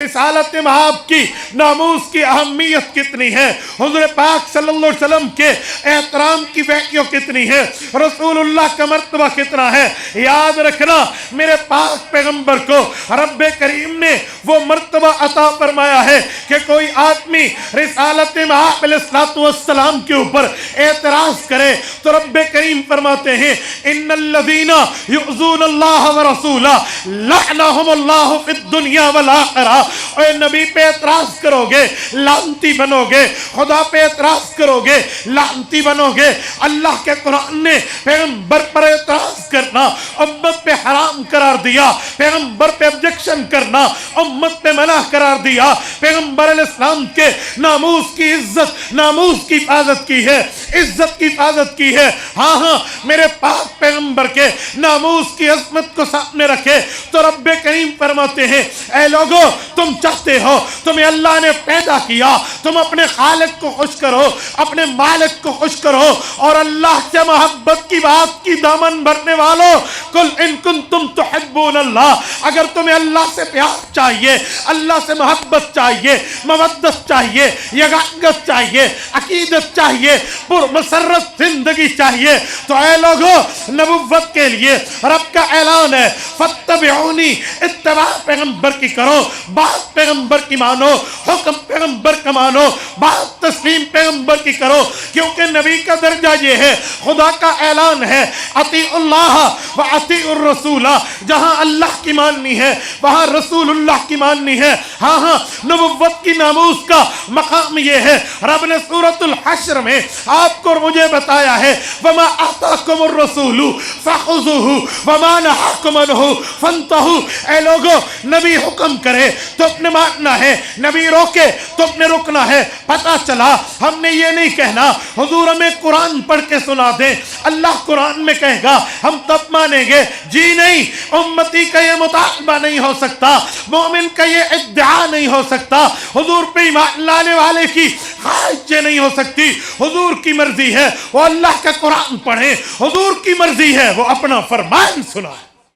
رسالت مآب کی ناموس کی اہمیت کتنی ہے، حضور پاک صلی اللہ علیہ وسلم کے احترام کی ویلیو کتنی ہے، رسول اللہ کا مرتبہ کتنا ہے۔ یاد رکھنا میرے پاک پیغمبر کو رب کریم نے وہ مرتبہ عطا فرمایا ہے کہ کوئی آدمی رسالت مآب علیہ السلام کے اوپر اعتراض کرے تو رب کریم فرماتے ہیں ان الذین یؤذون اللہ ورسولہ لعنہم اللہ فی الدنیا والآخرہ۔ اے نبی پہ اعتراض کرو گے لعنتی بنو گے، خدا پہ اعتراض کرو گے لعنتی بنو گے۔ اللہ کے قرآن نے پیغمبر پر اعتراض کرنا امت پہ حرام قرار دیا، پیغمبر پہ objection کرنا امت پہ منع قرار دیا۔ پیغمبر علیہ السلام کے ناموس کی عزت، ناموس کی حفاظت کی ہے، عزت کی حفاظت کی ہے۔ ہاں میرے پاک پیغمبر کے ناموس کی عظمت کو سامنے رکھے تو رب کریم فرماتے ہیں اے لوگو تم چاہتے ہو، تمہیں اللہ نے پیدا کیا، تم اپنے خالق کو خوش کرو، اپنے مالک کو خوش کرو، اور اللہ سے محبت کی بات کی دامن بھرنے والوں قل ان کنتم تحبون اللہ، اگر تمہیں اللہ سے پیار چاہیے، اللہ سے محبت چاہیے، مودت چاہیے، یگانگت چاہیے، عقیدت چاہیے، پرمسرت زندگی چاہیے، تو اے لوگو نبوت کے لیے رب کا اعلان ہے فاتبعونی، اتباع پیغمبر کی کرو، بات پیغمبر کی مانو، حکم پیغمبر کا مانو، بات تسلیم پیغمبر کی کرو، کیونکہ نبی کا درجہ یہ ہے، خدا کا اعلان ہے اطیعوا اللہ و اطیعوا الرسول، جہاں اللہ کی ماننی ہے وہاں رسول اللہ کی ماننی ہے۔ ہاں نبوت کی ناموس کا مقام یہ ہے، رب نے سورۃ الحشر میں آپ کو مجھے بتایا ہے وما آتاکم الرسول فخذوہ وما نہاکم عنہ فانتہوا۔ اے لوگو نبی حکم کرے تو اپنے ماننا ہے، نبی روکے تو اپنے رکنا ہے۔ پتہ چلا ہم نے یہ نہیں کہنا حضور ہمیں قرآن پڑھ کے سنا دیں، اللہ قرآن میں کہے گا ہم تب مانیں گے، جی نہیں، امتی کا یہ مطالبہ نہیں ہو سکتا، مومن کا یہ ادعا نہیں ہو سکتا، حضور پہ ایمان لانے والے کی خواہش یہ نہیں ہو سکتی۔ حضور کی مرضی ہے وہ اللہ کا قرآن پڑھیں، حضور کی مرضی ہے وہ اپنا فرمان سنائیں۔